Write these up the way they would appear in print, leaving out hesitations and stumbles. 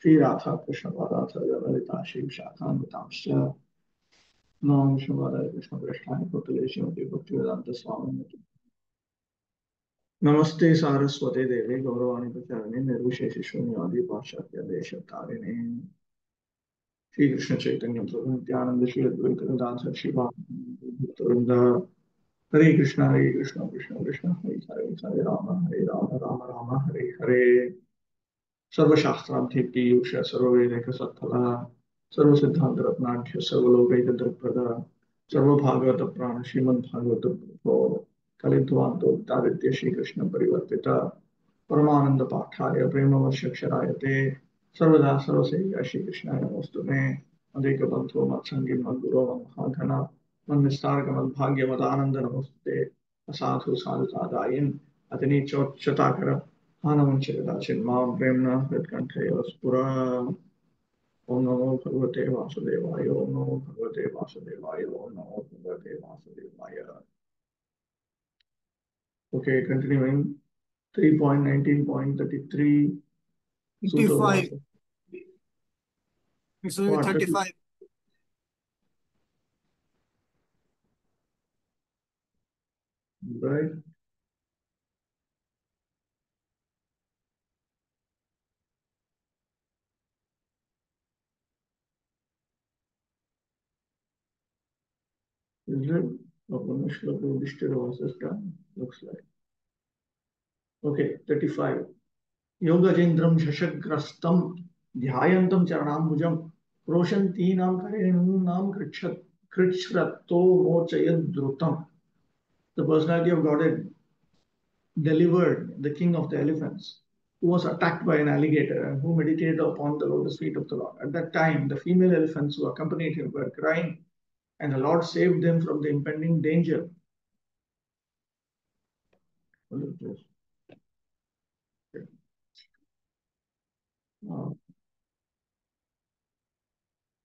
Sri Radha Krishna Radha Lalita Shiv Shakhan Vitamsya Nam Shivadaya Krishna Krishnaya Putaleshi Bhakti-vaibhava Swami Namaste Saraswate Devi Gauravani Pacharani Nirvisheshi Shunyadi Pashakya Deshattarine Sri Krishna Chaitanya Prabhu Nityananda Shri Advaita Gadadhar Shiva Bhaktivinoda Hare Krishna Krishna Krishna Hare Hare Hare Rama Hare Rama Rama Rama Hare Hare सर्वशास्त्राध्येत्यूष सर्ववेदैकसत्फलः सर्वसिद्धान्तरत्नाढ्य सर्वलोकैकदृक्पदः सर्वभागवतप्राण श्रीमद्भागवतप्रभो कलिध्वान्तोद्दारित्य Shrikrishna परिवर्तित परमानन्दपाठाय प्रेमवर्षक्षराय ते सर्वदा सर्वसेव्या श्रीकृष्णाय नमोऽस्तु मे मदैकबन्धो मत्सङ्गीं मद्गुरो महाघन मन्निस्तारकमद्भाग्यमदानन्द नमोऽस्तु ते असाधु साधुसादायिन् अतिनीचोच्चताकर आनमञ्चकदाचिन्मां प्रेम्णा हृत्कण्ठयो स्फुरा ॐ नमो भगवते वासुदेवाय ॐ नमो भगवते वासुदेवाय ॐ नमो भगवते वासुदेवाय Okay, continuing 3.19.33 Sutta 35. Vasa. It's only 35. Right. Is it? Upanishad Yudhishthira Vasa's done. Looks like. Okay, 35. Yogajendram Shashagrastam Dhyayantam Charanambujam Roshantinam Karenunam Kritshratto Mochayad Drutam. The personality of Godhead delivered the king of the elephants, who was attacked by an alligator and who meditated upon the lotus feet of the Lord. At that time, the female elephants who accompanied him were crying, and the Lord saved them from the impending danger. What is this?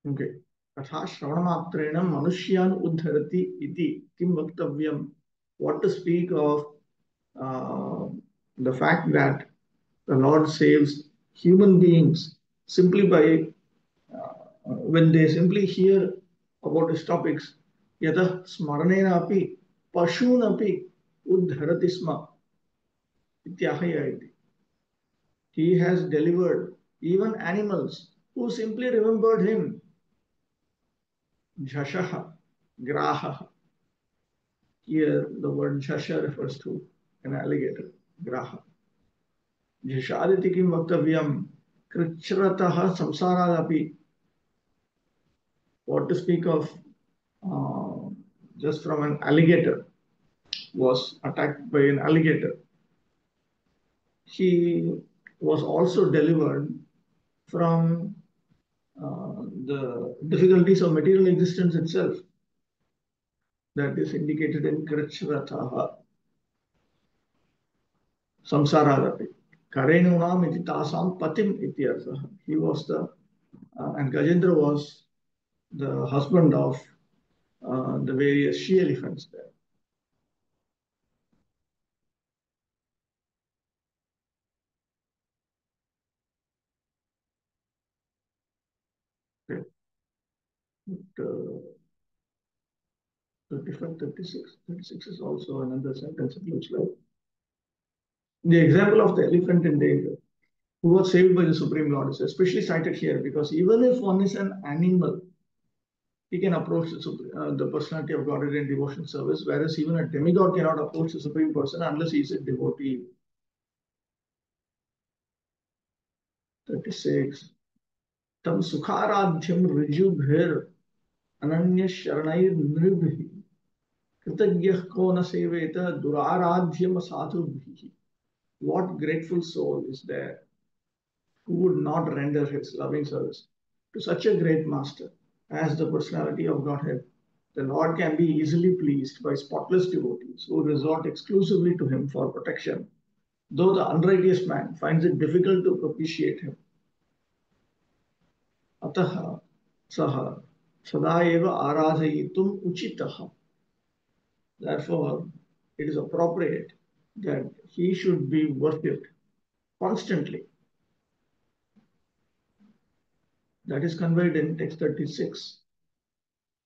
Okay. तथा श्रवणमात्रेण मनुष्यान् उद्धरति इति किं वक्तव्यम्? What to speak of the fact that the Lord saves human beings simply by when they simply hear about his topics. Yatah smaranena api pashun api uddharati sma ityahaya iti. He has delivered even animals who simply remembered him. Jhashaha, graha. Here the word jhasha refers to an alligator, graha. Jhashaditi kim vaktavyam krichrataha samsaradapi. What to speak of just from an alligator was attacked by an alligator. He was also delivered from the difficulties of material existence itself. That is indicated in Krichrataha. Samsaradapi. Karenunam iti tasam patim iti arthaha. He was and Gajendra was the husband of the various she elephants there. Okay. 35, 36. 36 is also another sentence. It looks like the example of the elephant in danger, who was saved by the Supreme Lord, is especially cited here because even if one is an animal, he can approach the personality of Godhead in devotional service, whereas even a demigod cannot approach the Supreme Person unless he is a devotee. 36. Tam sukharadhyam rijubhir ananya sharanair nribhi kritagyah ko na seveta duraradhyam sadhubhi. What grateful soul is there who would not render his loving service to such a great master as the personality of Godhead? The Lord can be easily pleased by spotless devotees who resort exclusively to him for protection, though the unrighteous man finds it difficult to propitiate him. Ataha saha sadaeva aradhayitum uchitaha. Therefore, it is appropriate that he should be worshipped constantly. That is conveyed in text 36.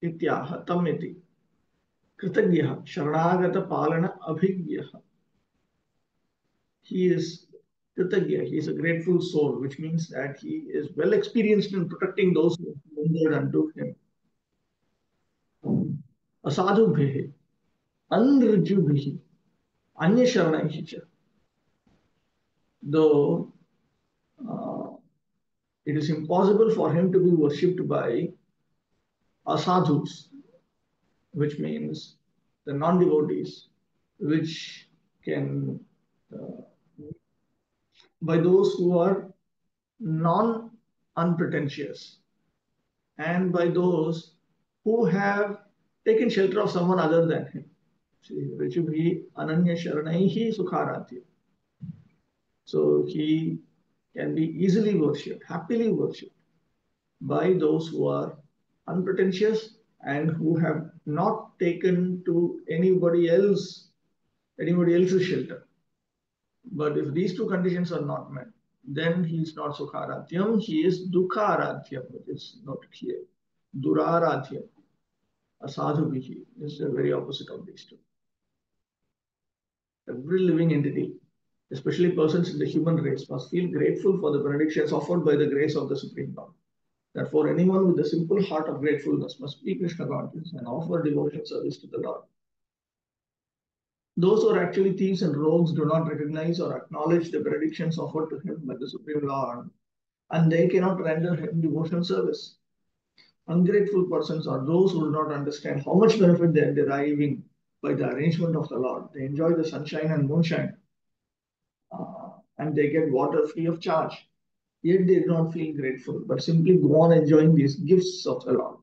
Ityaha tamiti kritagya sharanagata palana abhigya. He is kritagya, he is a grateful soul, which means that he is well experienced in protecting those who have surrendered unto him. Asadhubhihi, anrjubhihi, anyasharanaihi cha. Though uh, it is impossible for him to be worshipped by asadhus, which means the non-devotees, which can uh, by those who are non-unpretentious and by those who have taken shelter of someone other than him. Richubhi Ananya Sharanaihi Sukharatya. So he can be easily worshipped, happily worshipped by those who are unpretentious and who have not taken to anybody else's shelter. But if these two conditions are not met, then he is not Sukharatyam, he is Dukkaratyam, which is noted here. Duraratyam, Asadhubihi is the very opposite of these two. Every living entity, especially persons in the human race, must feel grateful for the benedictions offered by the grace of the Supreme Lord. Therefore, anyone with a simple heart of gratefulness must be Krishna conscious and offer devotional service to the Lord. Those who are actually thieves and rogues do not recognize or acknowledge the benedictions offered to him by the Supreme Lord, and they cannot render him devotional service. Ungrateful persons are those who do not understand how much benefit they are deriving by the arrangement of the Lord. They enjoy the sunshine and moonshine, and they get water free of charge. Yet they do not feel grateful, but simply go on enjoying these gifts of the Lord.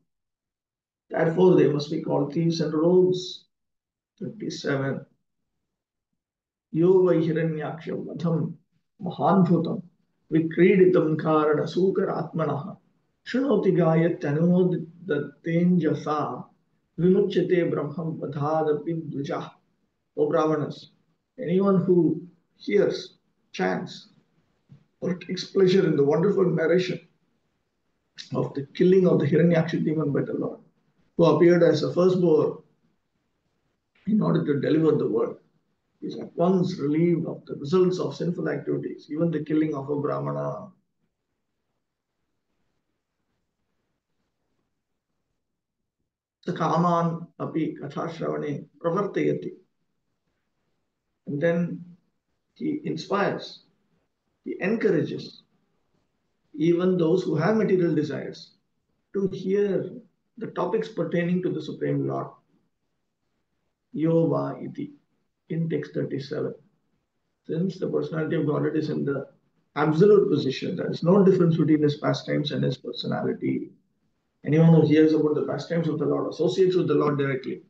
Therefore, they must be called thieves and rogues. 57. यो वै हिरण्याक्षं वधं महाद्भुतं विक्रीडितं कारणसूकरात्मनः शृणोति गायत्यनुमोदितेञ्जसा विमुच्यते ब्रह्मं वधादपि द्विजः. O Brahmanas, anyone who hears, chants, or takes pleasure in the wonderful narration of the killing of the Hiranyaksha demon by the Lord, who appeared as a firstborn in order to deliver the world, is at once relieved of the results of sinful activities, even the killing of a Brahmana. Sakaman api kathashravane pravartayati. And then he inspires, he encourages even those who have material desires to hear the topics pertaining to the Supreme Lord. Yova iti in text 37. Since the personality of Godhead is in the absolute position, there is no difference between his pastimes and his personality. Anyone who hears about the pastimes of the Lord associates with the Lord directly.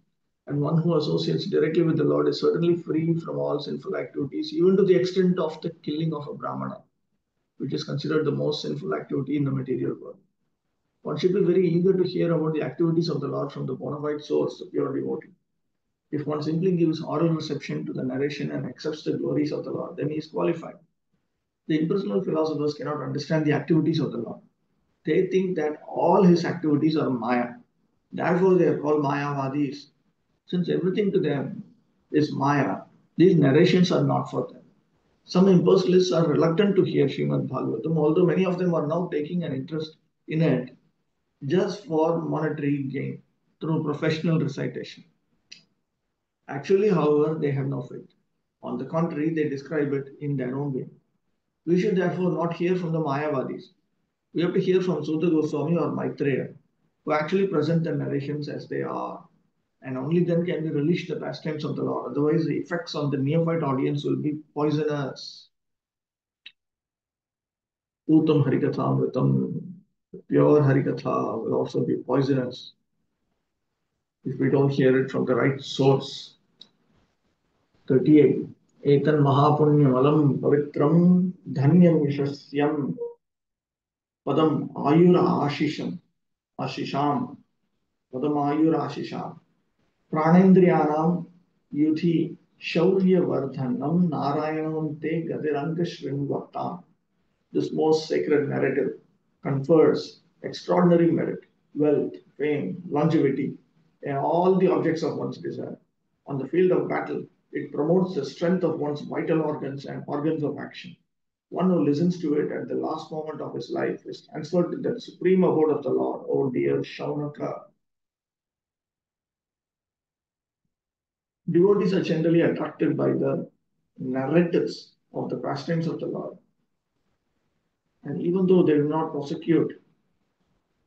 And one who associates directly with the Lord is certainly free from all sinful activities, even to the extent of the killing of a Brahmana, which is considered the most sinful activity in the material world. One should be very eager to hear about the activities of the Lord from the bona fide source, the pure devotee. If one simply gives oral reception to the narration and accepts the glories of the Lord, then he is qualified. The impersonal philosophers cannot understand the activities of the Lord. They think that all his activities are Maya. Therefore, they are called Mayavadis. Since everything to them is Maya, these narrations are not for them. Some impersonalists are reluctant to hear Srimad Bhagavatam, although many of them are now taking an interest in it just for monetary gain through professional recitation. Actually, however, they have no faith. On the contrary, they describe it in their own way. We should therefore not hear from the Mayavadis. We have to hear from Sutta Goswami or Maitreya, who actually present the narrations as they are. And only then can we relish the pastimes of the Lord. Otherwise, the effects on the neophyte audience will be poisonous. Uttam Harikatha Amritam, pure Harikatha, will also be poisonous if we don't hear it from the right source. 38. Etan Mahapunyamalam Pavitram Dhanyam Yashasyam Padam Ayura Ashisham Ashisham Padam Ayura Ashisham Pranendriyanam Yuthi Shaurya Vardhanam Narayanam Te Gadiranga Shrinvata. This most sacred narrative confers extraordinary merit, wealth, fame, longevity, and all the objects of one's desire. On the field of battle, it promotes the strength of one's vital organs and organs of action. One who listens to it at the last moment of his life is transferred to the supreme abode of the Lord. Oh dear Shaunaka. Devotees are generally attracted by the narratives of the pastimes of the Lord. And even though they do not prosecute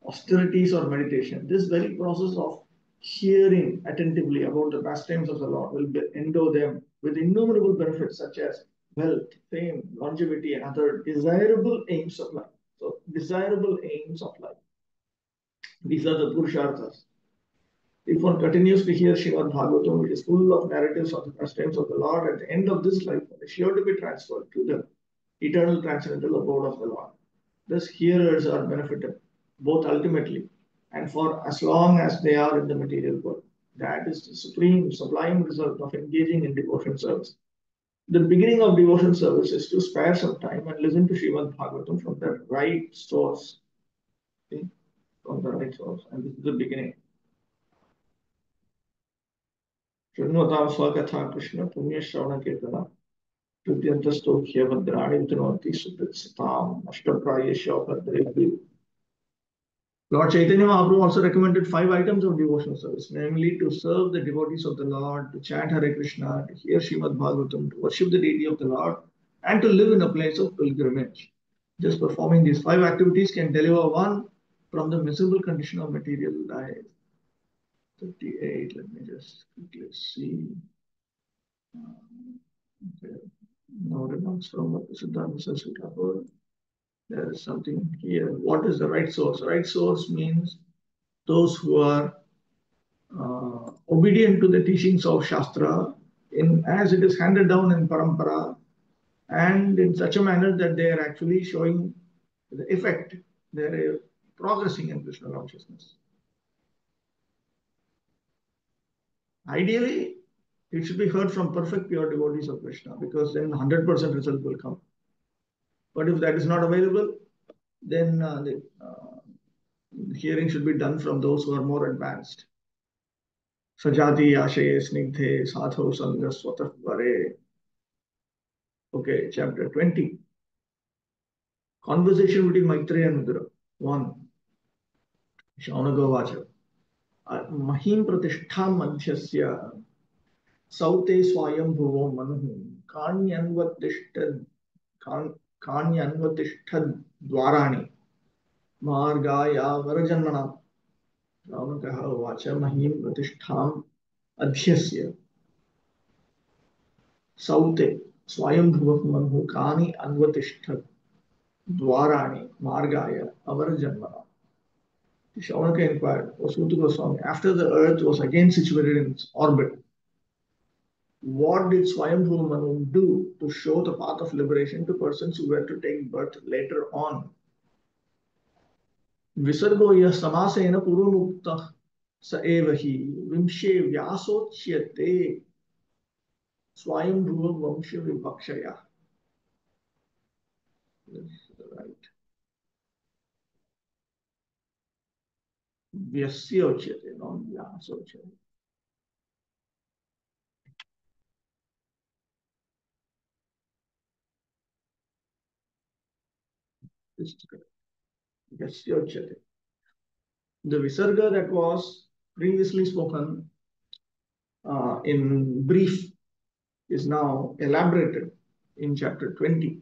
austerities or meditation, this very process of hearing attentively about the pastimes of the Lord will endow them with innumerable benefits such as wealth, fame, longevity, and other desirable aims of life. So, desirable aims of life. These are the Purusharthas. If one continues to hear Srimad Bhagavatam, which is full of narratives of the pastimes of the Lord, at the end of this life, one is sure to be transferred to the eternal transcendental abode of the Lord. Thus, hearers are benefited both ultimately and for as long as they are in the material world. That is the supreme, sublime result of engaging in devotion service. The beginning of devotion service is to spare some time and listen to Srimad Bhagavatam from the right source. See? From the right source. And this is the beginning. शृण्वतां स्वकथा Krishna पुण्यश्रवणकीर्तना तुभ्यन्तस्तोह्यभद्राणि वितनोति सुकृत्सताम् अष्टप्रायेषु भद्रेभ्यः. Lord Chaitanya Mahaprabhu also recommended 5 items of devotional service, namely to serve the devotees of the Lord, to chant Hare Krishna, to hear Srimad Bhagavatam, to worship the deity of the Lord, and to live in a place of pilgrimage. Just performing these 5 activities can deliver one from the miserable condition of material life. 38, let me just quickly see. Okay. No remarks from Siddhanta Saraswati. There is something here. What is the right source? Right source means those who are obedient to the teachings of Shastra in as it is handed down in Parampara and in such a manner that they are actually showing the effect, they are progressing in Krishna consciousness. Ideally, it should be heard from perfect pure devotees of Krishna because then 100% result will come. But if that is not available, then the hearing should be done from those who are more advanced. Sajati Ashaye Snigdhe Sadho Sangha Swatah Vare. Okay, chapter 20. Conversation between Maitreya and Vidura. 1. Shaunaka Mahim Pratishtham Madhyasya Saute Swayam Bhuvo Manuhu Kanyanvatishtad Dwarani Margaya Varajanmana. Shaunaka Vacha Mahim Pratishtham Adhyasya Saute Swayam Bhuvo Manuhu Kani Anvatishtad Dwarani Margaya Avarajanmana. Shaunaka inquired, O Suta Goswami, after the earth was again situated in its orbit, what did Swayambhu Manu do to show the path of liberation to persons who were to take birth later on? Visargo ya samasena purumuktah sa evahi vimshe vyasochyate Swayambhuva vamsha vipakshaya. Right. Vyasyocyate, not vyasocyate. This is correct. Vyasyocyate. The Visarga that was previously spoken in brief is now elaborated in chapter 20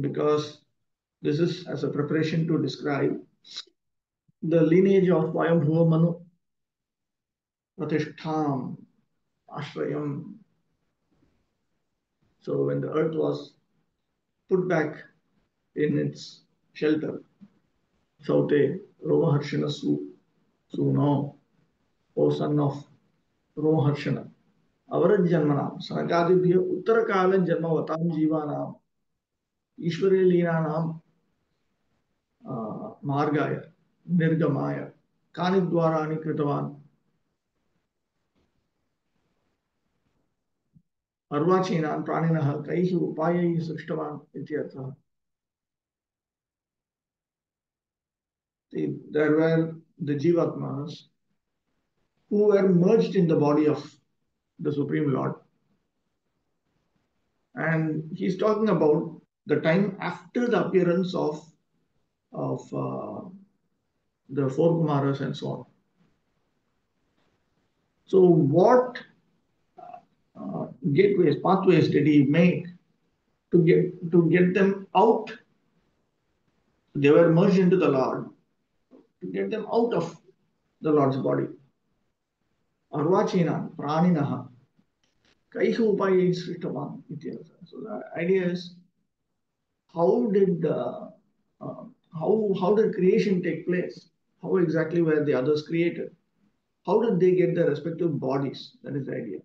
because this is as a preparation to describe the lineage of Vayambhuva Manu, Pratishtham, Ashrayam. So when the earth was put back in its shelter, Saute, Romaharshana Suno, O son of Romaharshana, Avaraj Janmanam, Sanakadibhya Uttarakala Janmavatam Jivanam, Ishwari Leenanam मार्गाय निर्गमाय कानि द्वाराणि कृतवान् अर्वाचीनान् प्राणिनः कैः उपायैः सृष्टवान् इति अर्थः. there were the Jivatmas who were merged in the body of the Supreme Lord. And he's talking about the time after the appearance of the four Kumaras and so on. So what gateways, pathways did he make to get them out? They were merged into the Lord to get them out of the Lord's body. Arvachina, Praninaha, Kaihu Upai Srishtavan. So the idea is how did uh, how did creation take place? How exactly were the others created? How did they get their respective bodies? That is the idea.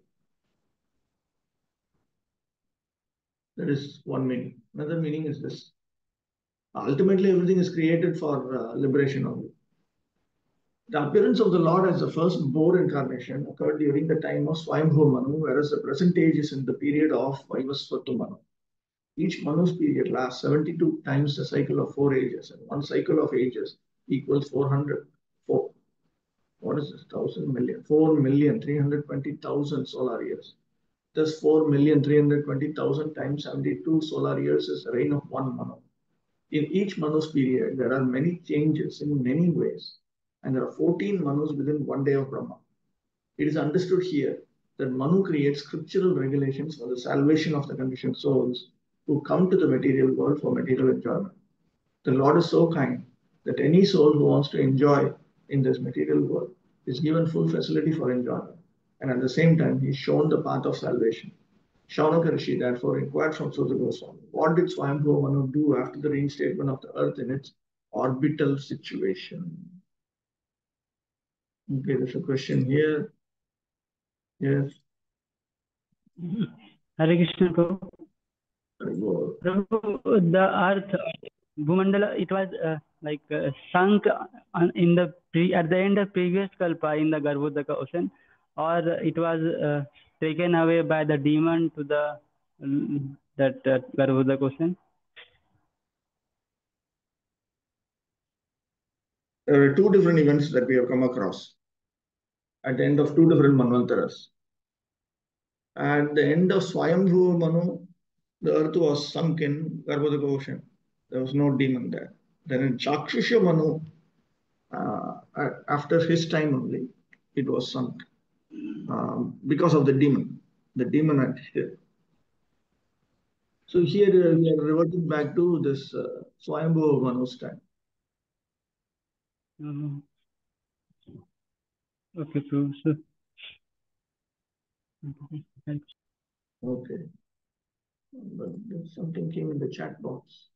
That is one meaning. Another meaning is this. Ultimately, everything is created for liberation only. The appearance of the Lord as the first born incarnation occurred during the time of Swayambhu Manu, whereas the present age is in the period of Vaivasvata Manu. Each Manu's period lasts 72 times the cycle of 4 ages, and one cycle of ages equals 400. What is this? 1,000,000,000? 4,320,000 solar years. Thus, 4,320,000 times 72 solar years is the reign of one Manu. In each Manu's period, there are many changes in many ways, and there are 14 Manus within one day of Brahma. It is understood here that Manu creates scriptural regulations for the salvation of the conditioned souls who come to the material world for material enjoyment. The Lord is so kind that any soul who wants to enjoy in this material world is given full facility for enjoyment, and at the same time, he is shown the path of salvation. Shaunaka Rishi therefore inquired from Sudha Goswami, what did Swayambhuva Manu do after the reinstatement of the earth in its orbital situation? Okay, there's a question here. Yes. Hare Krishna, Prabhu. Prabhu, the earth, Bhumandala, it was sunk in the at the end of previous kalpa in the Garbhodaka ocean, or it was taken away by the demon to the that Garbhodaka ocean? There are two different events that we have come across at the end of two different Manvantaras. At the end of Swayambhuva Manu, the earth was sunk in Garbhodaka ocean. There was no demon there. Then in Chakshusha Manu, after his time only, it was sunk because of the demon. The demon had hit. So here we are reverting back to this Swayambhuva Manu's time. Okay, Prabhu. So, okay. But something came in the chat box.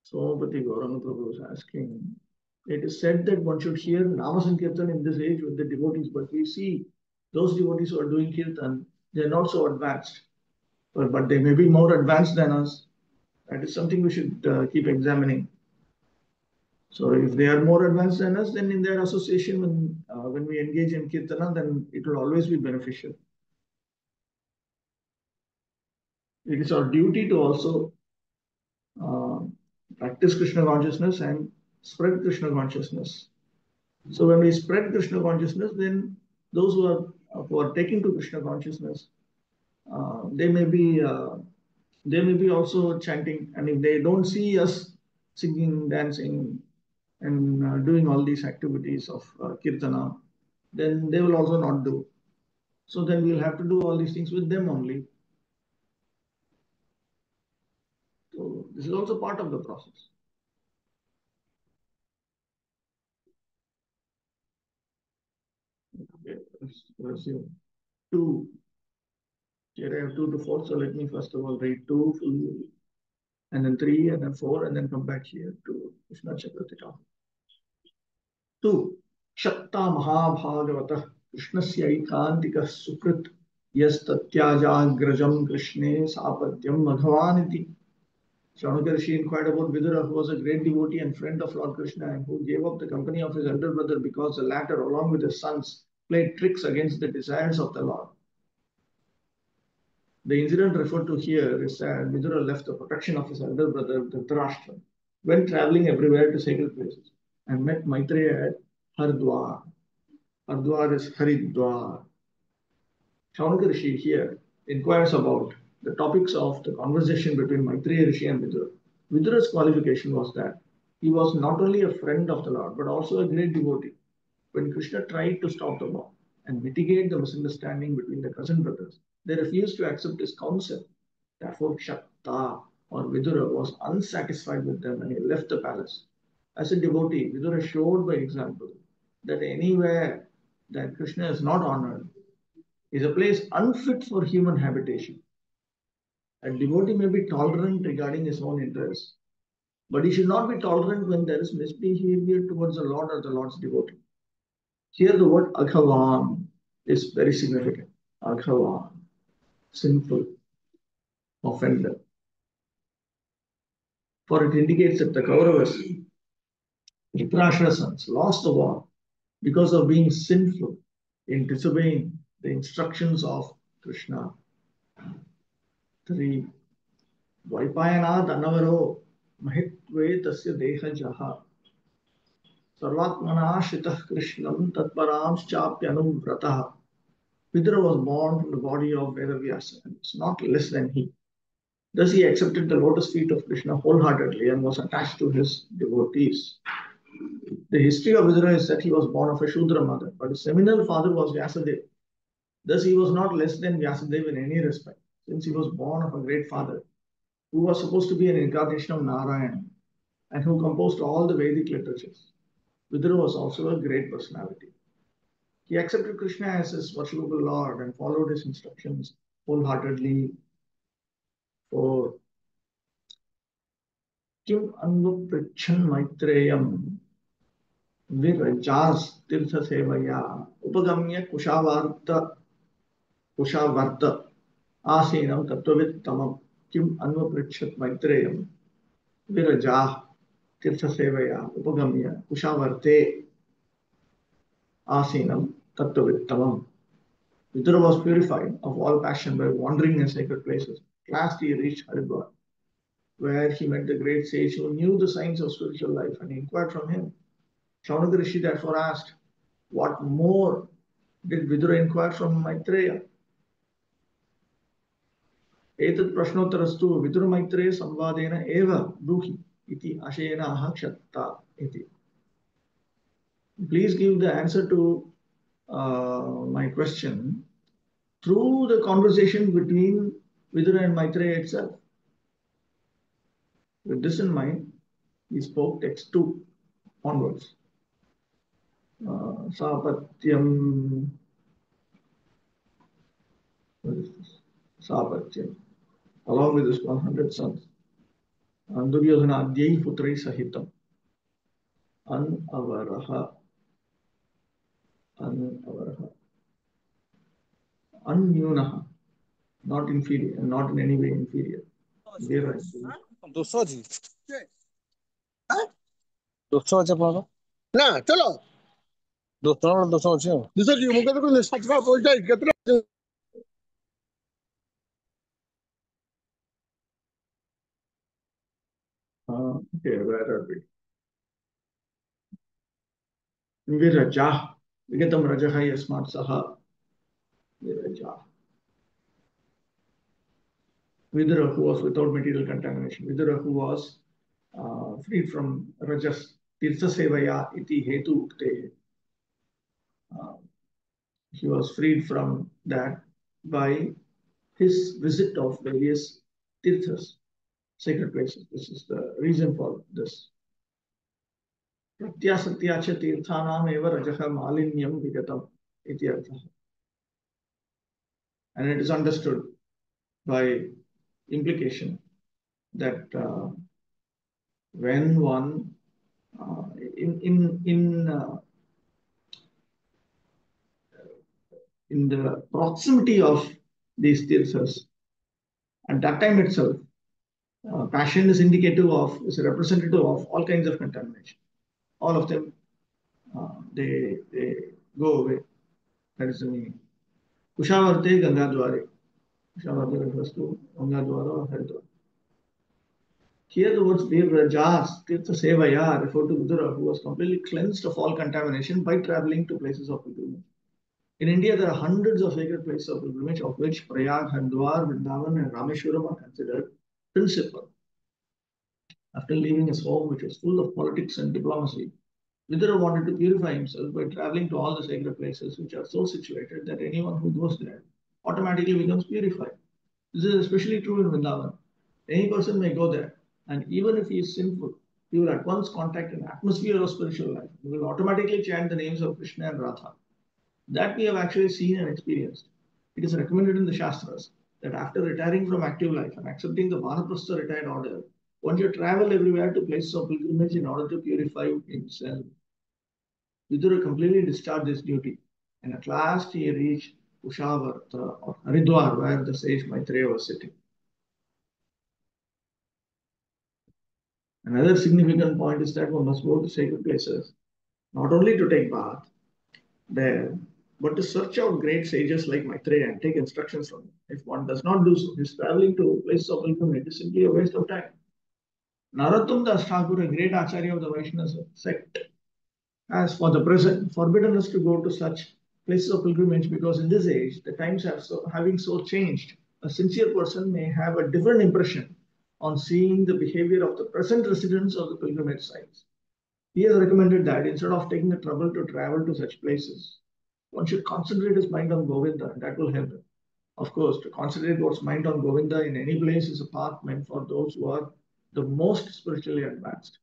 So, but the Gauranga Prabhu was asking, it is said that one should hear Nama Sankirtan in this age with the devotees, but we see those devotees who are doing Kirtan, they are not so advanced, but they may be more advanced than us. That is something we should keep examining. So, if they are more advanced than us, then in their association, when we engage in Kirtana, then it will always be beneficial. It is our duty to also practice Krishna consciousness and spread Krishna consciousness. So when we spread Krishna consciousness, then those who are taking to Krishna consciousness, they may be also chanting, and if they don't see us singing, dancing, and doing all these activities of kirtana, then they will also not do. So then we'll have to do all these things with them only. So this is also part of the process. Okay, let's resume. 2. Here I have 2 to 4, so let me first of all read 2 fully, and then 3, and then 4, and then come back here to Krishna Chakravarti. 2. Shakta Mahabhagavata Krishnasya Ikantika Sukrit Yastatyajagrajam Krishne Sapatyam Madhavaniti. Shaunaka Rishi inquired about Vidura, who was a great devotee and friend of Lord Krishna, and who gave up the company of his elder brother because the latter, along with his sons, played tricks against the desires of the Lord. The incident referred to here is that Vidura left the protection of his elder brother Dhritarashtra when traveling everywhere to sacred places. and met Maitreya at Hardwar. Hardwar is Haridwar. Shaunaka Rishi here inquires about the topics of the conversation between Maitreya Rishi and Vidura. Vidura's qualification was that he was not only a friend of the Lord but also a great devotee. When Krishna tried to stop the war and mitigate the misunderstanding between the cousin brothers, they refused to accept his counsel. Therefore, Shakta or Vidura was unsatisfied with them and he left the palace. As a devotee, Vidura showed by example that anywhere that Krishna is not honored is a place unfit for human habitation. A devotee may be tolerant regarding his own interests, but he should not be tolerant when there is misbehavior towards the Lord or the Lord's devotee. Here, the word Aghavan is very significant. Aghavan, sinful, offender. For it indicates that the Kauravas, Dhritarashtra's sons, lost the war because of being sinful in disobeying the instructions of Krishna. 3. Vaipayana Danavaro Mahitve Tasya Dehajaha Sarvatmana Shitah Krishnam Tatparams Chapyanuvratah. Vidura was born from the body of Vedavyasa and is not less than he. Thus he accepted the lotus feet of Krishna wholeheartedly and was attached to his devotees. The history of Vidura is that he was born of a Shudra mother, but his seminal father was Vyasadeva. Thus he was not less than Vyasadeva in any respect, since he was born of a great father, who was supposed to be an incarnation of Narayan and who composed all the Vedic literatures. Vidura was also a great personality. He accepted Krishna as his worshipable Lord and followed his instructions wholeheartedly. For Kim Anvapritchan Maitreyam Virajas Tirtha Sevaya Upagamya Kushavarta Asinam Tattvittamam Kim Anvapritchat Maitreyam Virajah Tirtha Sevaya Upagamya Kushavarte Asinam Tattvittamam. Vidura was purified of all passion by wandering in sacred places. At last he reached Haridwar, where he met the great sage who knew the signs of spiritual life and inquired from him. Shaunaka Rishi therefore asked, what more did Vidura inquire from Maitreya? Etat prashnotarastu Vidura Maitreya samvadena eva bruhi iti ashena ahakshatta iti. Please give the answer to my question through the conversation between Vidura and Maitreya itself. With this in mind, he spoke text 2 onwards. Sapatyam, what is this? Sapatyam, along with his 100 sons. Duryodhana Adyai Putrai Sahitam. Anavaraha, Anavaraha. Anyunaha, not inferior, not in any way inferior. दोस्तों जी दोस्तों अच्छा पालो ना चलो दोस्तों अच्छे दोस्तों जी मुझे तो कोई सच बात बोलता है कितना Okay, where are we? Virajah, Vigatam Rajaha Yasmat Saha Virajah. Vidura, who was without material contamination. Vidura, who was freed from Rajas. Tirtha Sevaya iti hetu ukte. He was freed from that by his visit of various tirthas, sacred places. This is the reason for this. Pratyasatyacha tirthanam eva rajaha malinyam vigatam iti artha. And it is understood by implication that when one in the proximity of these tirthas, at that time itself, passion is indicative of, is a representative of all kinds of contamination. All of them, they go away. That is the meaning. Kushavarte Ganga Dware. Kushavarte refers to Ganga Dwara or Haridwar. Here the words Vir Rajas, Tirtha Sevaya refer to Vidura, who was completely cleansed of all contamination by traveling to places of pilgrimage. In India, there are hundreds of sacred places of pilgrimage, of which Prayag, Haridwar, Vrindavan, and Rameshwaram are considered principal. After leaving his home, which was full of politics and diplomacy, Vidura wanted to purify himself by traveling to all the sacred places, which are so situated that anyone who goes there automatically becomes purified. This is especially true in Vrindavan. Any person may go there, and even if he is sinful, he will at once contact an atmosphere of spiritual life. He will automatically chant the names of Krishna and Radha. That we have actually seen and experienced. It is recommended in the Shastras that after retiring from active life and accepting the Vanaprastha retired order, one should travel everywhere to places of pilgrimage in order to purify himself. Vidura completely discharged this duty, and at last he reached Ushavarta or Haridwar, where the sage Maitreya was sitting. Another significant point is that one must go to sacred places, not only to take bath there, but to search out great sages like Maitreya and take instructions from them. If one does not do so, his traveling to places of pilgrimage is simply a waste of time. Narottam Das Thakur, a great Acharya of the Vaishnava sect, has for the present forbidden us to go to such places of pilgrimage because in this age the times have having so changed. A sincere person may have a different impression on seeing the behavior of the present residents of the pilgrimage sites. He has recommended that instead of taking the trouble to travel to such places, one should concentrate his mind on Govinda, and that will help him. Of course, to concentrate one's mind on Govinda in any place is a path meant for those who are the most spiritually advanced.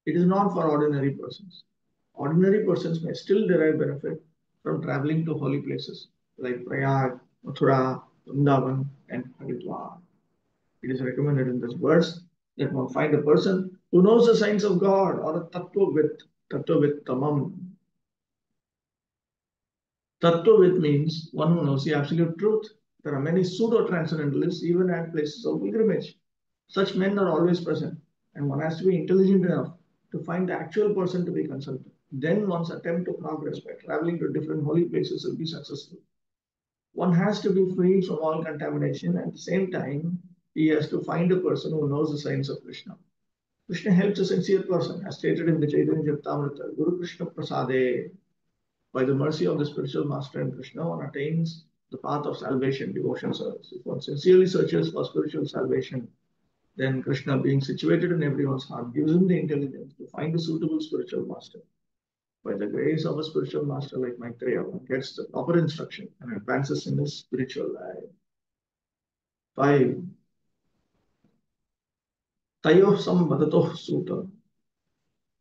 It is not for ordinary persons. Ordinary persons may still derive benefit from traveling to holy places like Prayag, Mathura, Vrindavan, and Haridwar. It is recommended in this verse that one find a person who knows the signs of God or a Tattvavit Tamam. Tattvavit means one who knows the absolute truth. There are many pseudo-transcendentalists even at places of pilgrimage. Such men are always present, and one has to be intelligent enough to find the actual person to be consulted. Then one's attempt to progress by traveling to different holy places will be successful. One has to be free from all contamination. At the same time, he has to find a person who knows the signs of Krishna. Krishna helps a sincere person, as stated in the Chaitanya Charitamrita, Guru Krishna Prasade. By the mercy of the spiritual master and Krishna, one attains the path of salvation, devotion service. If one sincerely searches for spiritual salvation, then Krishna, being situated in everyone's heart, gives him the intelligence to find a suitable spiritual master. By the grace of a spiritual master like Maitreya, one gets the proper instruction and advances in his spiritual life. 5. Tayoh samvadatoh sutta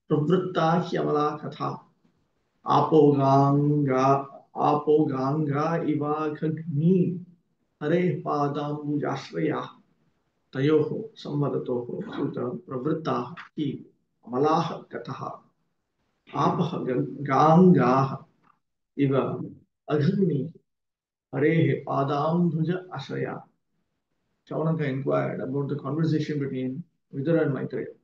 pravritta hyamala katha apoganga iva khagni hare padambujashraya tayoh samvadatoh sutta pravritta hi amalah katha apah ganga iva aghni hare padambhuja ashraya. Gauranga inquired about the conversation between Vidura and Maitreya.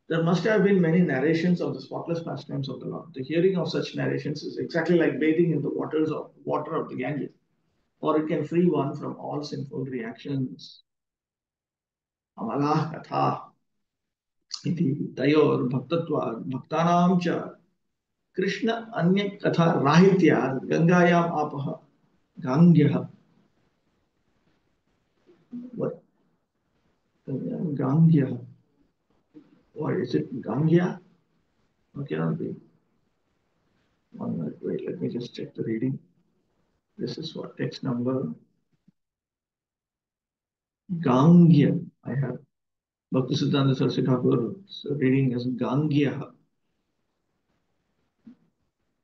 There must have been many narrations of the spotless pastimes of the Lord. The hearing of such narrations is exactly like bathing in the water of the Ganges, for it can free one from all sinful reactions. Amalah katha iti tayor bhaktatva bhaktanam cha Krishna anya katha rahitya gangayam apaha gangyah. What? Gangyah. What is it? Gangya? What cannot be? 1 minute, wait, let me just check the reading. This is what text number Gangya. I have Bhaktisiddhanta Saraswati Thakur's reading as Gangya.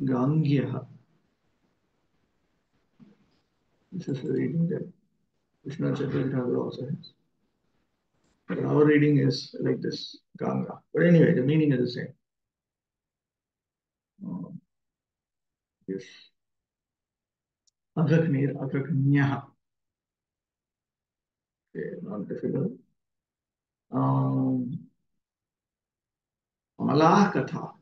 Gangya. This is the reading that Vishnu Chaturthi Thakur also has. But our reading is like this, Ganga. But anyway, the meaning is the same. Yes. Agaknir, Agaknya. Okay, not difficult. Malah Katha.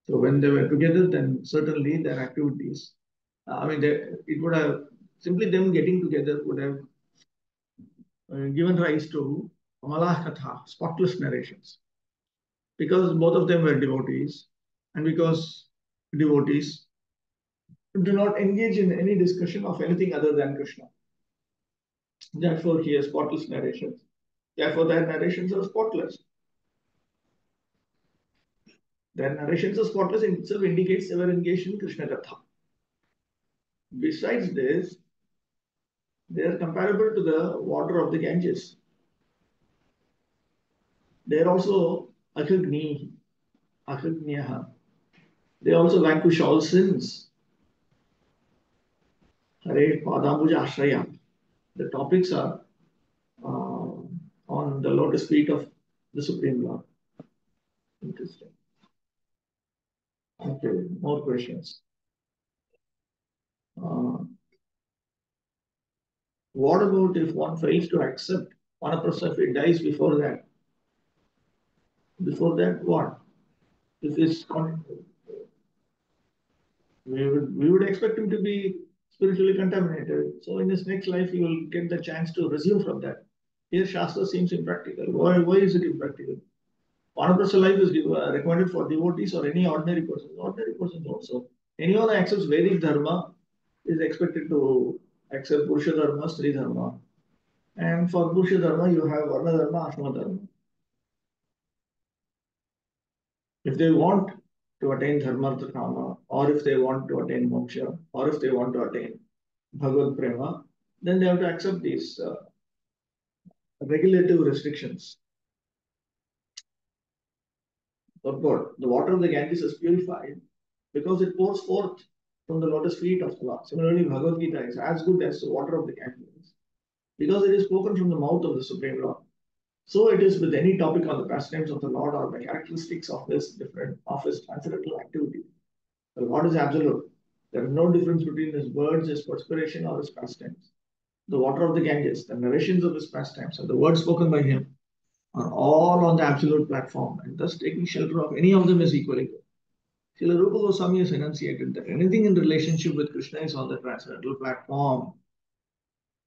So when they were together, then certainly their activities, it would have simply them getting together would have given rise to Amalah Katha, spotless narrations. Because both of them were devotees, and because devotees do not engage in any discussion of anything other than Krishna. Therefore, he has spotless narrations. Therefore, their narrations are spotless. Their narrations are spotless in itself indicates they were engaged in Krishna Katha. Besides this, they are comparable to the water of the Ganges. They are also Akhagni, Akhagniyaha. They also vanquish all sins. Hare Padambuja Ashraya. The topics are on the lotus feet of the Supreme Lord. Interesting. Okay, more questions. What about if one fails to accept Vanaprastha if he dies before that? Before that, what? If it's we would expect him to be spiritually contaminated. So in his next life, he will get the chance to resume from that. Here, Shastra seems impractical. Why is it impractical? Vanaprastha life is recommended for devotees or any ordinary person. Ordinary persons also. Anyone who accepts Vedic Dharma is expected to accept Purusha Dharma, Sri Dharma. And for Purusha Dharma, you have Varna Dharma, Ashrama Dharma. If they want to attain Dharmartha Kama, or if they want to attain Moksha, or if they want to attain Bhagavad Prema, then they have to accept these regulative restrictions. But God, the water of the Ganges is purified because it pours forth from the lotus feet of the Lord. Similarly, Bhagavad Gita is as good as the water of the Ganges because it is spoken from the mouth of the Supreme Lord. So it is with any topic on the pastimes of the Lord or the characteristics of his transcendental activity. The Lord is absolute. There is no difference between his words, his perspiration, or his pastimes. The water of the Ganges, the narrations of his pastimes, and the words spoken by him are all on the absolute platform, and thus taking shelter of any of them is equally good. Srila Rupa Goswami has enunciated that anything in relationship with Krishna is on the transcendental platform.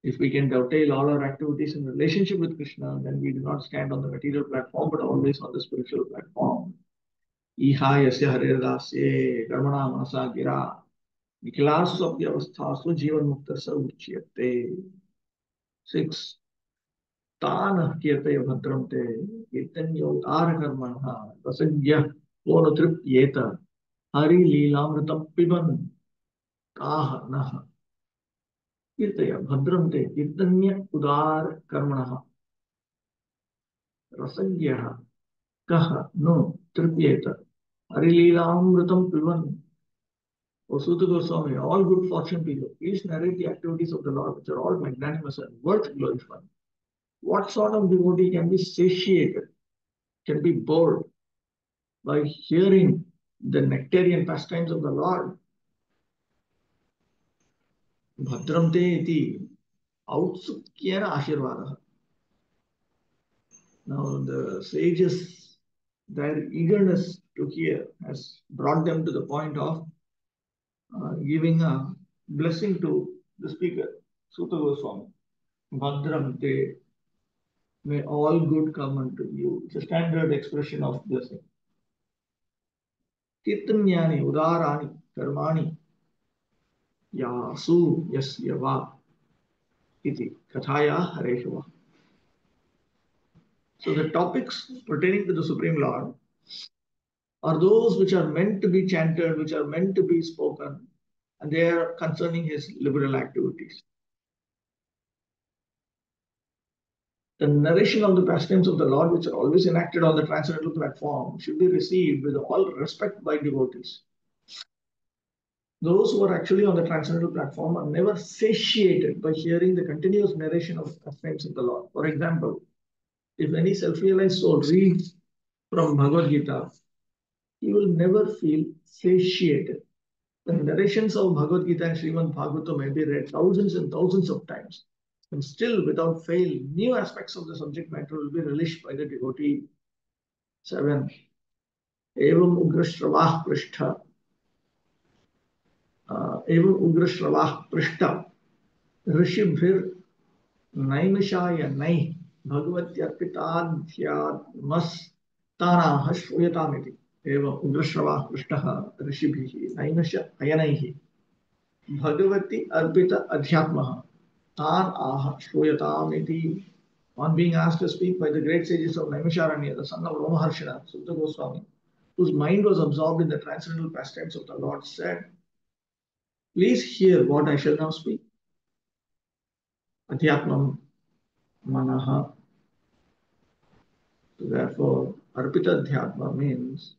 If we can dovetail all our activities in relationship with Krishna, then we do not stand on the material platform, but always on the spiritual platform. Iha yasya haredasye karmana manasa gira nikhilasu apyavasthasu jivan muktasa uchyate. 6. Tana kirtaya bhadram te kirtanyotara karmanha vasagya vonotrypyeta hari leelamritam piban kaha naha. Kirtaya bhadram te kirtanya udar karmanha rasagya kaha no trypyeta hari leelamritam piban. O Sutta Goswami, all good fortune to you. Please narrate the activities of the Lord, which are all magnanimous and worth glorifying. What sort of devotee can be satiated, can be bored by hearing the nectarian pastimes of the Lord? Bhadram te iti autsukyena ashirvada. Now the sages, their eagerness to hear has brought them to the point of giving a blessing to the speaker, Sutta Goswami. Bhadram te, may all good come unto you. It's a standard expression of blessing. Kirtanyani udarani karmani yasu yasya va iti kathaya hareshava. So the topics pertaining to the Supreme Lord are those which are meant to be chanted, which are meant to be spoken, and they are concerning his liberal activities. The narration of the pastimes of the Lord, which are always enacted on the transcendental platform, should be received with all respect by devotees. Those who are actually on the transcendental platform are never satiated by hearing the continuous narration of pastimes of the Lord. For example, if any self-realized soul reads from Bhagavad Gita, he will never feel satiated. The narrations of Bhagavad Gita and Srimad Bhagavatam may be read thousands and thousands of times, and still, without fail, new aspects of the subject matter will be relished by the devotee. 7. Evam ugrashravah prishtha. Evam ugrashravah prishta. Rishibhir naimishaya nai भगवत्यर्पिताध्यात्मस्तानाः श्रूयतामिति एवं उग्रश्रवाः पृष्टः ऋषिभिः नैनश अयनैः भगवति अर्पित अध्यात्मः तान् आह श्रूयतामिति. On being asked to speak by the great sages of Naimisharanya, the son of Romaharshina, Sutta Goswami, whose mind was absorbed in the transcendental pastimes of the Lord, said, "Please hear what I shall now speak. Adhyatmam manaha." So therefore, Arpita Dhyatma means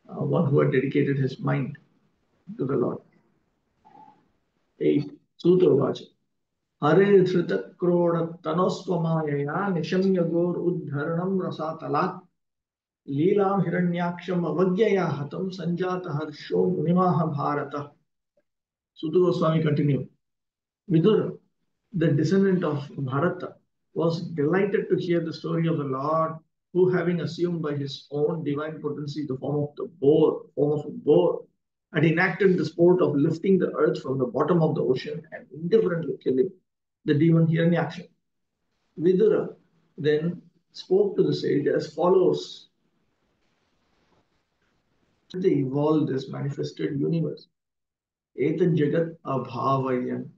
one who had dedicated his mind to the Lord. 8. Sutravacha. Hare Dhrita Kroda Tanoswamayaya Nishamya Gor Uddharanam Rasatalat Leelam Hiranyaksham Avagyaya Hatam Sanjata Harsho Munimaha Bharata. Sutta Goswami continued. Vidura, the descendant of Bharata, was delighted to hear the story of the Lord who, having assumed by his own divine potency the form of a boar, had enacted the sport of lifting the earth from the bottom of the ocean and indifferently killing the demon Hiranyaksha. Vidura then spoke to the sage as follows. They evolved this manifested universe. Etan Jagat Abhavayan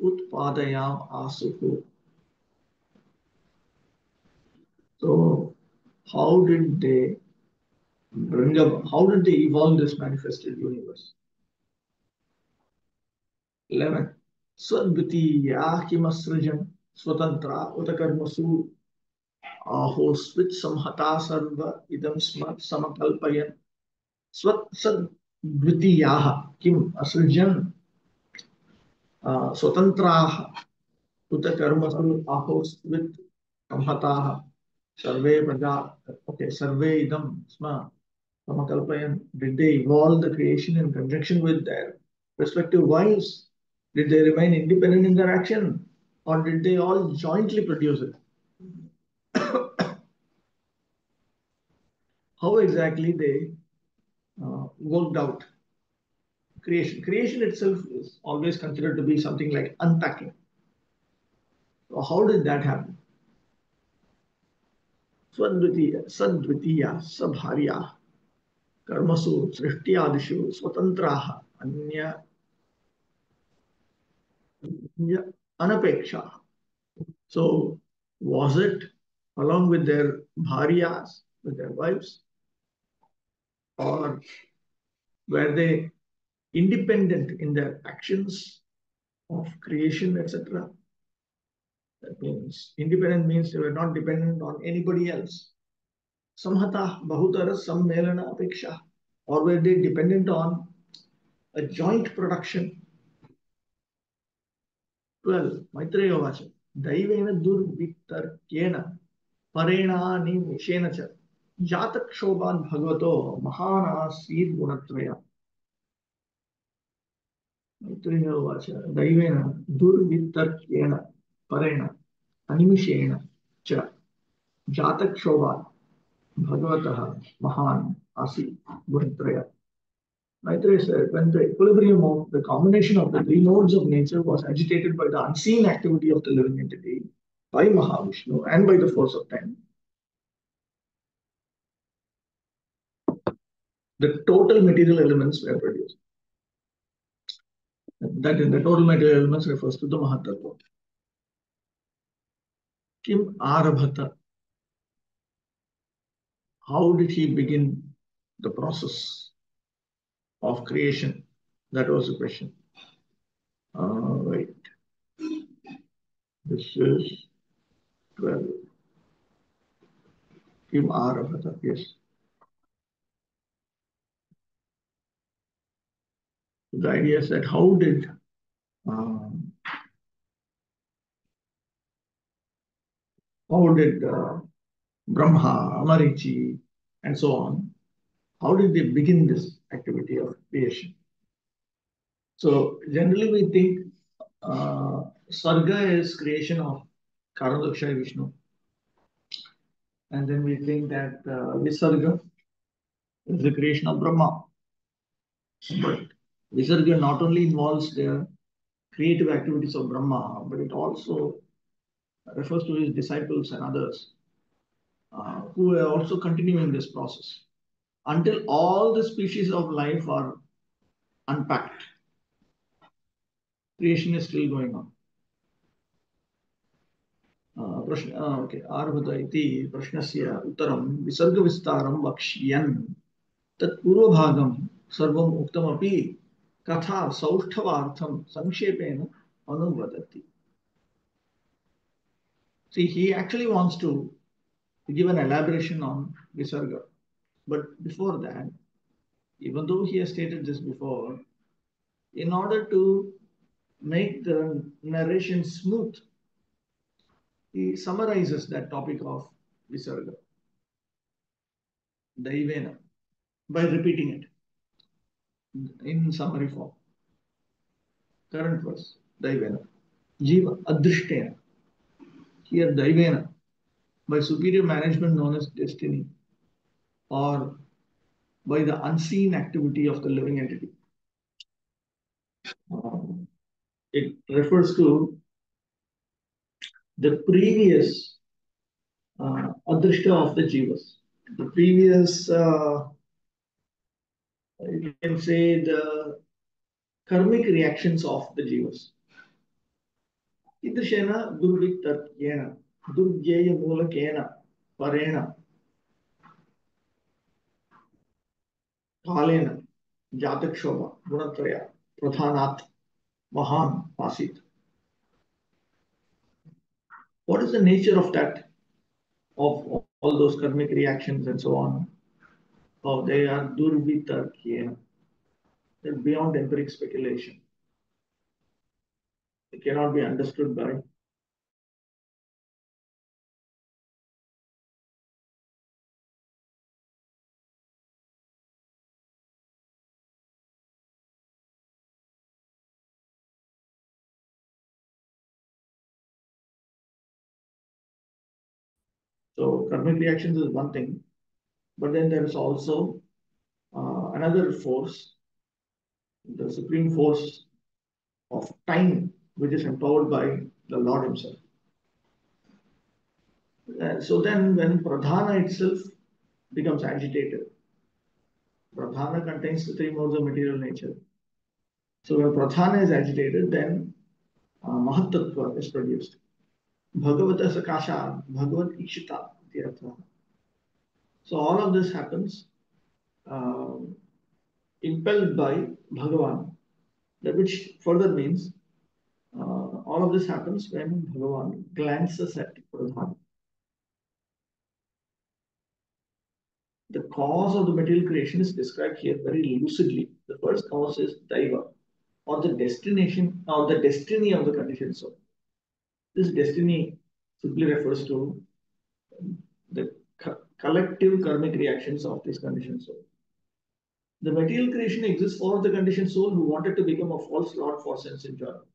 Utpadayam Asuhu. So, how did they evolve this manifested universe? 11. Swadvitiya kimasrajan swatantra utakarmasu aho swit samhata sarva idam smart samakalpayan swat sadvitiya kim asrajan swatantra utakarmasu aho swit samhata sarve praja. Okay, sarve idam sma Samakalpayan. Did they evolve the creation in conjunction with their respective wives? Did they remain independent in their action? Or did they all jointly produce it? How exactly they worked out creation? Creation itself is always considered to be something like unpacking. So how did that happen? Sadvitiya, Sabharya, Karmasu, Srishtyadishu, Swatantraha, Anya, Anapeksha. So, was it along with their bharyas, with their wives, or were they independent in their actions of creation, etc.? That means independent means they were not dependent on anybody else. Samhata bahutara sammelana apeksha, or were they dependent on a joint production? 12. Maitreya Vacha. Daivena durvitarkena parenani mishena cha जातक्षोभान् भगवतो महान् आसीत् गुणत्रय. मैत्रेय उवाच दैवेन दुर्वितर्क्येण परेण अनिमिषेण च जातक्षोभात् भगवतः महान् आसीत् गुणत्रय. Maitreya said, when the equilibrium of the combination of the three modes of nature was agitated by the unseen activity of the living entity, by Mahavishnu and by the force of time, the total material elements were produced. That is, the total material elements refers to the Mahatattva. Kim Arabhata. How did he begin the process of creation? That was the question. Right. This is 12. Kim Arabhata. Yes. The idea is that how did Brahma, Amarichi, and so on, how did they begin this activity of creation? So generally we think Sarga is creation of Karandakshay Vishnu. And then we think that Visarga is the creation of Brahma. But Visarga not only involves the creative activities of Brahma, but it also refers to his disciples and others who are also continuing this process until all the species of life are unpacked. Creation is still going on. Okay आरभत इति प्रश्नस्य उत्तरं विसर्गविस्तारं वक्ष्यन् तत् पूर्वभागं सर्वम् उक्तमपि कथा सौष्ठवार्थं संक्षेपेण अनुवदति. See, he actually wants to give an elaboration on Visarga. But before that, even though he has stated this before, in order to make the narration smooth, he summarizes that topic of Visarga, Daivena, by repeating it in summary form. Current verse, Daivena. Jiva Adrishtena. Here, Daivena, by superior management known as destiny, or by the unseen activity of the living entity. It refers to the previous adrishta of the jivas, the previous, you can say, the karmic reactions of the jivas. Idrishena durvitarkyena, durgyeya mulakena, parena, kalena, jatakshobha, gunatraya, pradhanat, mahan, pasit. What is the nature of that, of all those karmic reactions and so on? Oh, they are durvitarkyena. They're beyond empiric speculation. They cannot be understood by so karmic reactions is one thing, but then there is also another force, the supreme force of time, which is empowered by the Lord Himself. So then, when pradhana itself becomes agitated, pradhana contains the three modes of material nature. So when pradhana is agitated, then mahatattva is produced. Bhagavata sakasha, bhagavat ikshita. So all of this happens impelled by Bhagavan, which further means all of this happens when Bhagavan glances at Pradhan. The cause of the material creation is described here very lucidly. The first cause is Daiva, or the destination, or the destiny of the conditioned soul. This destiny simply refers to the collective karmic reactions of this conditioned soul. The material creation exists for the conditioned soul who wanted to become a false lord for sense enjoyment.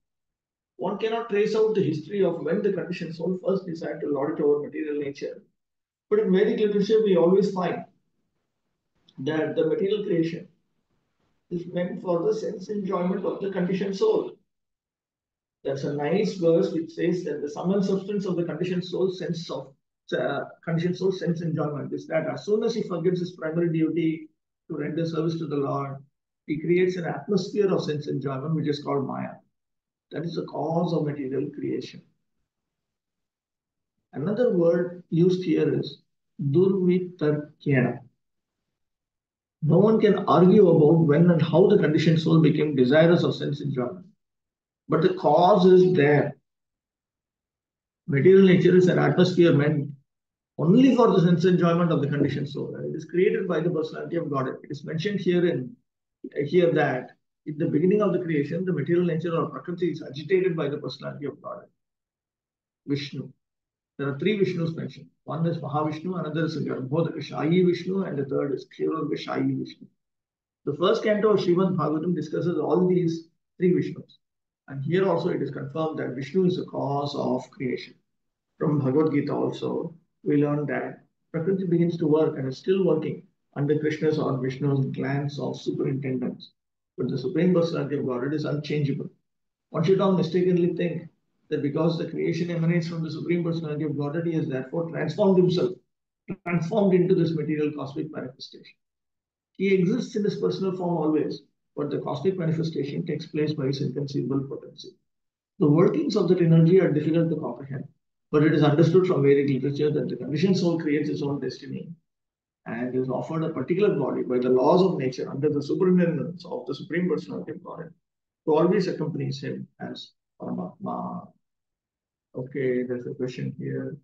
One cannot trace out the history of when the conditioned soul first decided to lord it over material nature. But in Vedic literature, we always find that the material creation is meant for the sense enjoyment of the conditioned soul. That's a nice verse which says that the sum and substance of the conditioned soul sense enjoyment is that as soon as he forgets his primary duty to render service to the Lord, he creates an atmosphere of sense enjoyment which is called Maya. That is the cause of material creation. Another word used here is durvitarkyena. No one can argue about when and how the conditioned soul became desirous of sense enjoyment. But the cause is there. Material nature is an atmosphere meant only for the sense enjoyment of the conditioned soul. It is created by the personality of God. It is mentioned here that in the beginning of the creation, the material nature or Prakriti is agitated by the personality of God, Vishnu. There are three Vishnus mentioned. One is Mahavishnu, another is Garbhodakashayi Vishnu, and the third is Kshirodakashayi Vishnu. The first canto of Srimad Bhagavatam discusses all these three Vishnus. And here also it is confirmed that Vishnu is the cause of creation. From Bhagavad Gita also, we learn that Prakriti begins to work and is still working under Krishna's or Vishnu's glance of superintendence. But the Supreme Personality of Godhead is unchangeable. One should not mistakenly think that because the creation emanates from the Supreme Personality of Godhead, he has therefore transformed himself, transformed into this material cosmic manifestation. He exists in his personal form always, but the cosmic manifestation takes place by his inconceivable potency. The workings of that energy are difficult to comprehend, but it is understood from Vedic literature that the conditioned soul creates its own destiny and is offered a particular body by the laws of nature under the superintendence of the Supreme Personality of Godhead, who always accompanies him as Paramatma. Okay, there's a question here.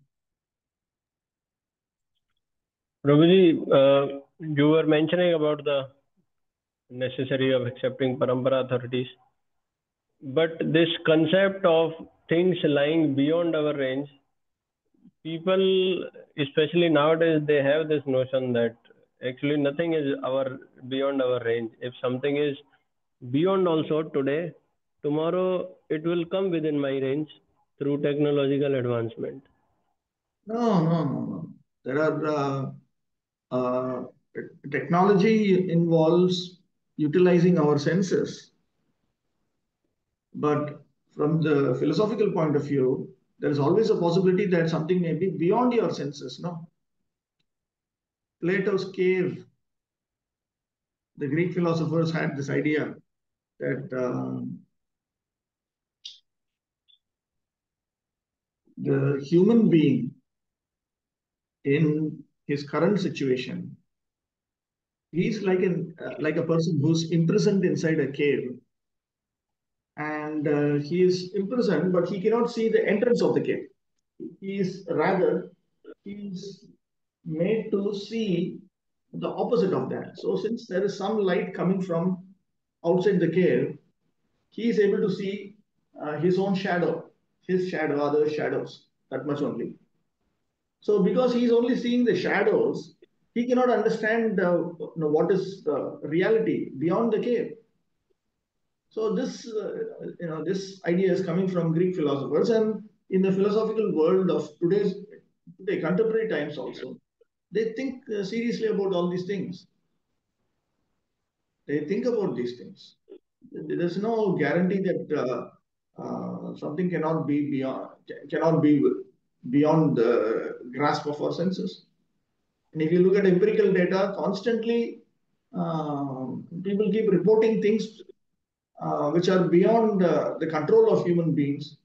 Prabhuji, you were mentioning about the necessity of accepting parampara authorities, but this concept of things lying beyond our range, people, especially nowadays, they have this notion that actually nothing is beyond our range. If something is beyond also today, tomorrow it will come within my range through technological advancement. No. There are technology involves utilizing our senses, but from the philosophical point of view, there is always a possibility that something may be beyond your senses. No, Plato's cave. The Greek philosophers had this idea that the human being in his current situation, he's like a person who's imprisoned inside a cave, and he is imprisoned, but he cannot see the entrance of the cave. He's made to see the opposite of that. So since there is some light coming from outside the cave, he is able to see his own shadow, his shadow, other shadows, that much only. So because he's only seeing the shadows, he cannot understand what is the reality beyond the cave. So this idea is coming from Greek philosophers, and in the philosophical world of today contemporary times also, they think seriously about all these things. They think about these things. There's no guarantee that something cannot be beyond the grasp of our senses. And if you look at empirical data, constantly people keep reporting things which are beyond the control of human beings.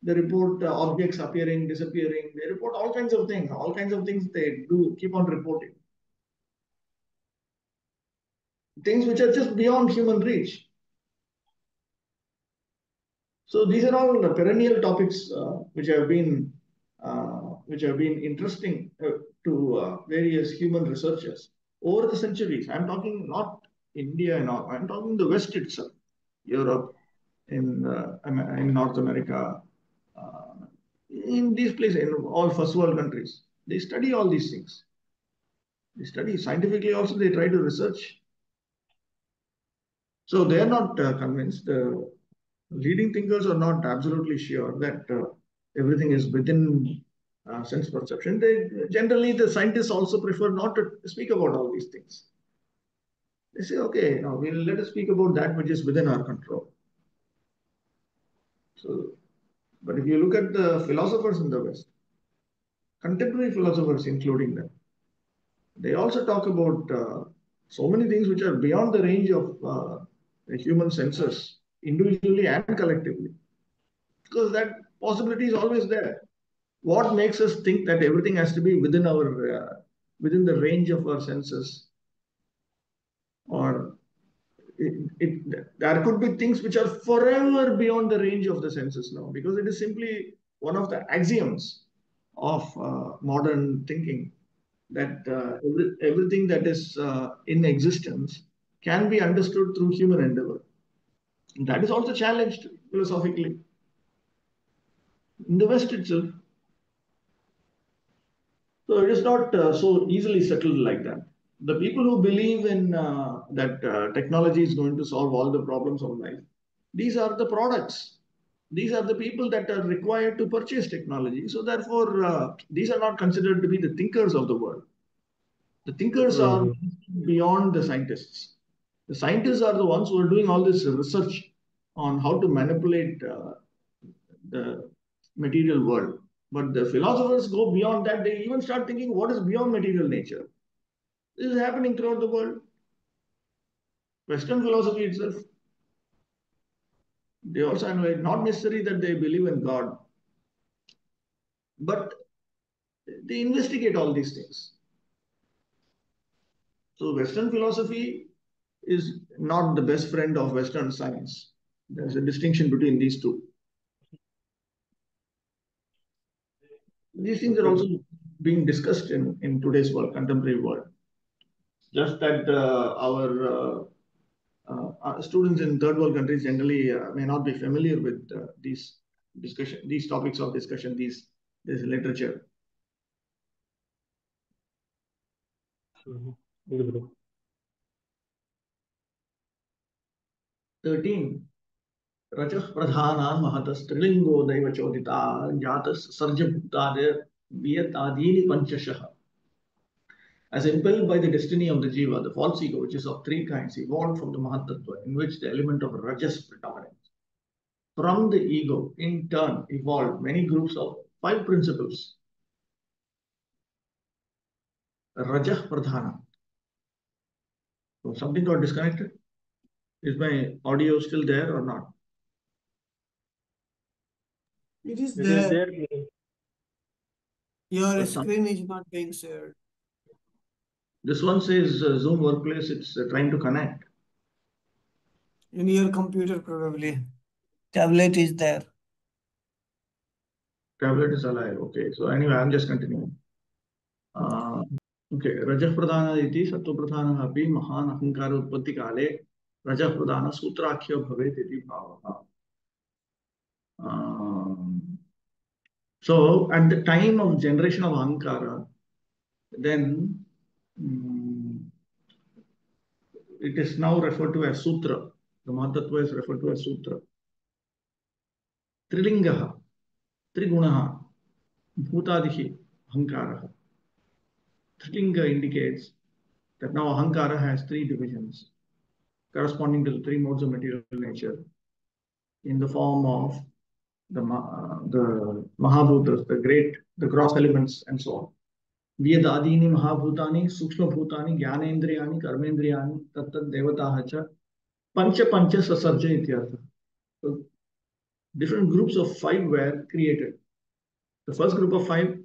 They report objects appearing, disappearing. They report all kinds of things. All kinds of things they do keep on reporting. Things which are just beyond human reach. So these are all perennial topics which have been interesting to various human researchers over the centuries. I'm talking not India and all. I'm talking the West itself, Europe, in North America, in these places, in all first world countries. They study all these things. They study scientifically also. They try to research. So they are not convinced. The leading thinkers are not absolutely sure that everything is within sense perception. Generally, the scientists also prefer not to speak about all these things. They say, okay, now let us speak about that which is within our control. So, but if you look at the philosophers in the West, contemporary philosophers, including them, they also talk about so many things which are beyond the range of the human senses, individually and collectively, because that possibility is always there. What makes us think that everything has to be within the range of our senses, or there could be things which are forever beyond the range of the senses now, because it is simply one of the axioms of modern thinking that everything that is in existence can be understood through human endeavor. And that is also challenged philosophically in the West itself. So it is not so easily settled like that. The people who believe in that technology is going to solve all the problems of life, these are the products. These are the people that are required to purchase technology. So therefore, these are not considered to be the thinkers of the world. The thinkers are beyond the scientists. The scientists are the ones who are doing all this research on how to manipulate the material world. But the philosophers go beyond that. They even start thinking what is beyond material nature. This is happening throughout the world. Western philosophy itself, they also know it's not necessary that they believe in God, but they investigate all these things. So Western philosophy is not the best friend of Western science. There's a distinction between these two. These things are also being discussed in today's world, contemporary world. Just that our students in third world countries generally may not be familiar with these topics of discussion, this literature. Mm-hmm. 13. Rajah pradhanan mahatas trilingo daiva chodita jatas sarja bhutade viyatadini panchashah. As impelled by the destiny of the jiva, the false ego, which is of three kinds, evolved from the Mahatattva, in which the element of rajas predominates. From the ego, in turn, evolved many groups of 5 principles. Rajah pradhana. So something got disconnected. Is my audio still there or not? It is It there. is there. Your But screen is not being shared. This one says Zoom Workplace, it's trying to connect. In your computer, probably. Tablet is there. Tablet is alive. Okay. So anyway, I'm just continuing. Okay. Rajah pradhana iti sattva pradhana api mahan ahankara utpatti kale Rajah pradhana sutrakhya bhavet iti bhavaha. So at the time of generation of ahankara, then it is now referred to as sutra. The Mahatattva is referred to as sutra. Trilingaha, Trigunaha, Bhutadihi, Ahankaraha. Trilinga indicates that now Ahankara has 3 divisions corresponding to the 3 modes of material nature in the form of the Mahabhutas, the gross elements, and so on. Vyadadini Mahabhutani, Sukshma Bhutani, Jnanendriyani, Karmendriyani, Tattat Devataha cha, Pancha Pancha Sasarja ityartha. So different groups of 5 were created. The first group of 5